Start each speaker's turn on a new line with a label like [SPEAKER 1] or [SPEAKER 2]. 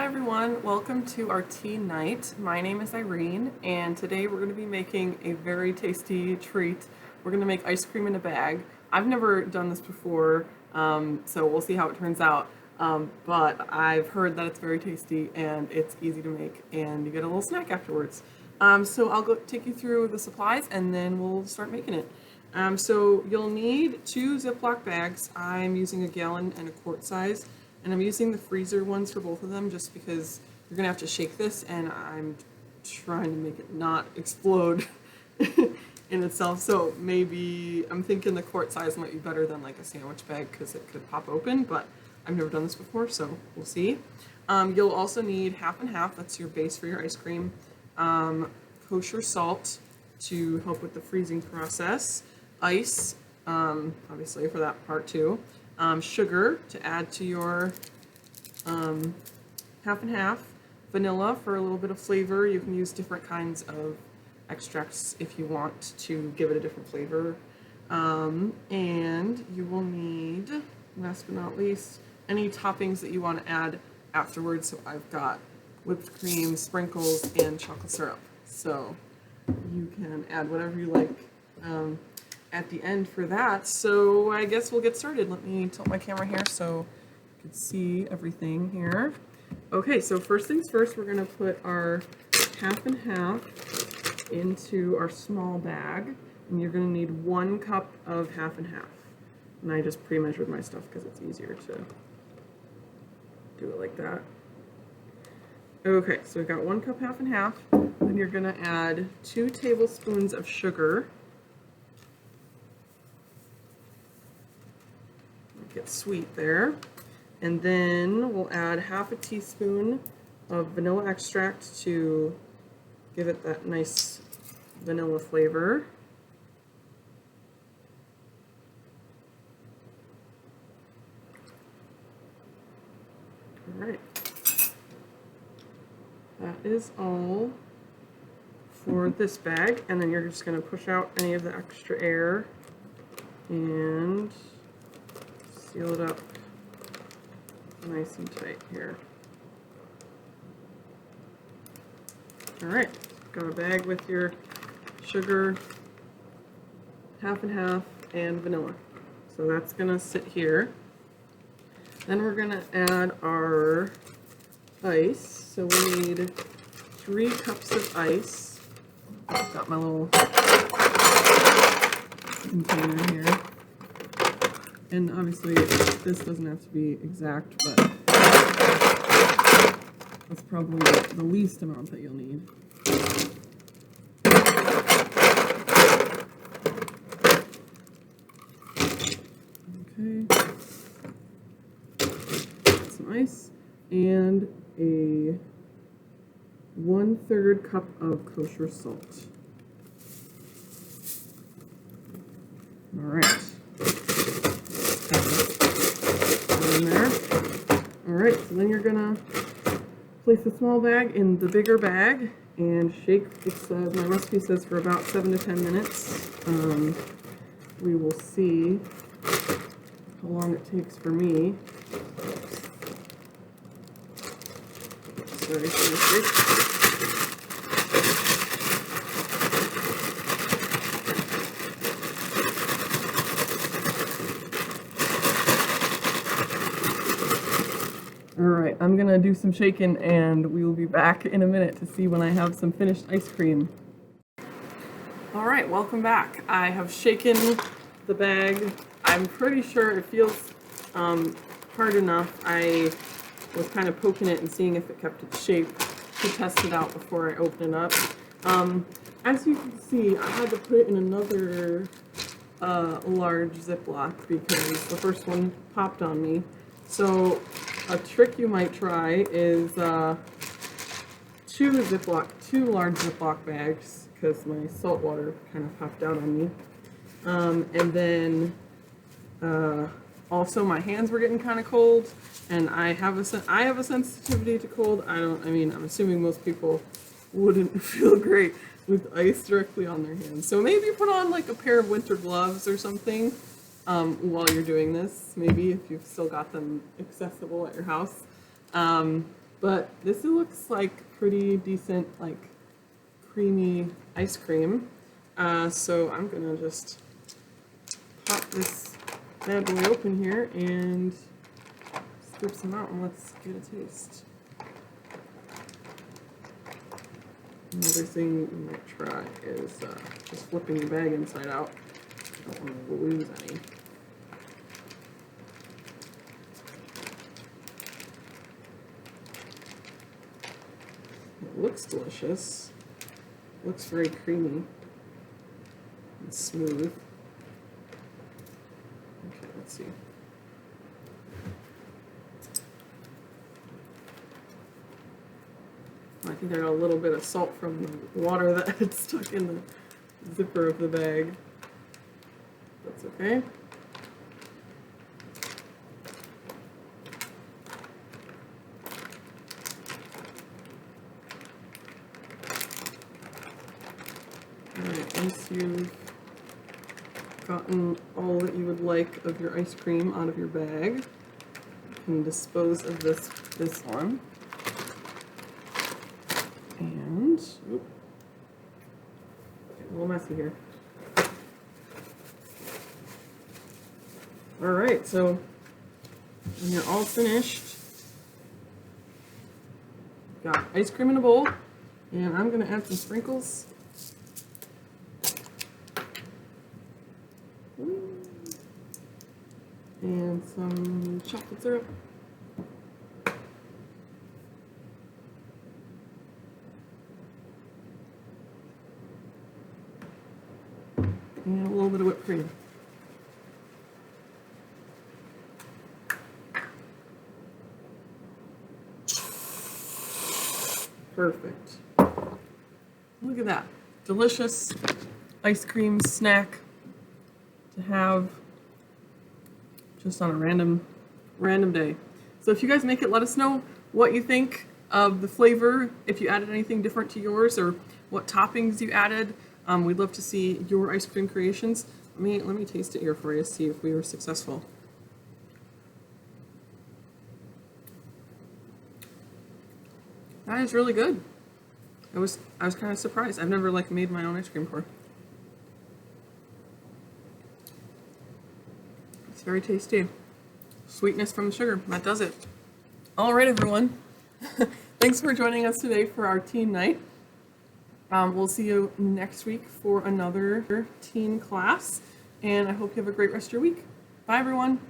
[SPEAKER 1] Hi everyone, welcome to our tea night. My name is Irene and today we're going to be making a very tasty treat. We're going to make ice cream in a bag. I've never done this before, so we'll see how it turns out. But I've heard that it's very tasty and it's easy to make and you get a little snack afterwards. So I'll go take you through the supplies and then we'll start making it. So you'll need 2 Ziploc bags. I'm using a gallon and a quart size. And I'm using the freezer ones for both of them just because you're gonna have to shake this and I'm trying to make it not explode in itself. So maybe I'm thinking the quart size might be better than like a sandwich bag because it could pop open, but I've never done this before, so we'll see. You'll also need half and half, that's your base for your ice cream. Kosher salt to help with the freezing process. Ice, obviously for that part too. Sugar to add to your half and half, vanilla for a little bit of flavor. You can use different kinds of extracts if you want to give it a different flavor. And you will need, last but not least, any toppings that you want to add afterwards. So I've got whipped cream, sprinkles, and chocolate syrup. So you can add whatever you like at the end for that. So I guess we'll get started. Let me tilt my camera here so you can see everything here. Okay, so first things first, we're gonna put our half and half into our small bag, and you're gonna need 1 cup of half and half. And I just pre-measured my stuff because it's easier to do it like that. Okay, so we've got 1 cup half and half. Then you're gonna add 2 tablespoons of sugar. Get sweet there. And then we'll add half a teaspoon of vanilla extract to give it that nice vanilla flavor. All right. That is all for this bag. And then you're just going to push out any of the extra air and seal it up nice and tight here. Alright, got a bag with your sugar, half and half, and vanilla. So that's gonna sit here. Then we're gonna add our ice. So we need 3 cups of ice. Got my little container here. And obviously, this doesn't have to be exact, but that's probably the least amount that you'll need. Okay. Some ice and a 1/3 cup of kosher salt. All right. In there. Alright, so then you're gonna place the small bag in the bigger bag and shake. It says, my recipe says for about 7 to 10 minutes. We will see how long it takes for me. Sorry for the shake. Alright, I'm gonna do some shaking and we will be back in a minute to see when I have some finished ice cream. Alright, welcome back. I have shaken the bag. I'm pretty sure it feels hard enough. I was kind of poking it and seeing if it kept its shape to test it out before I open it up. As you can see, I had to put it in another large Ziploc because the first one popped on me. So a trick you might try is 2 large Ziploc bags, because my salt water kind of popped out on me. And then also my hands were getting kind of cold, and I have a sensitivity to cold. I'm assuming most people wouldn't feel great with ice directly on their hands. So maybe put on like a pair of winter gloves or something. while you're doing this, maybe if you've still got them accessible at your house. But this looks like pretty decent, like creamy ice cream. So I'm gonna just pop this bad boy open here and scoop some out and let's get a taste. Another thing you might try is just flipping the bag inside out. I don't want to lose any. It looks delicious. Looks very creamy and smooth. Okay, let's see. I think I got a little bit of salt from the water that had stuck in the zipper of the bag. That's okay. Alright, once you've gotten all that you would like of your ice cream out of your bag, you can dispose of this one. And, oop, getting a little messy here. Alright, so when you're all finished, got ice cream in a bowl, and I'm going to add some sprinkles. And some chocolate syrup. And a little bit of whipped cream. Perfect. Look at that. Delicious ice cream snack to have just on a random day. So if you guys make it, let us know what you think of the flavor, if you added anything different to yours or what toppings you added. We'd love to see your ice cream creations. Let me taste it here for you, see if we were successful. That is really good. I was kind of surprised. I've never like made my own ice cream before. It's very tasty. Sweetness from the sugar, that does it. All right, everyone. Thanks for joining us today for our teen night. We'll see you next week for another teen class, and I hope you have a great rest of your week. Bye, everyone.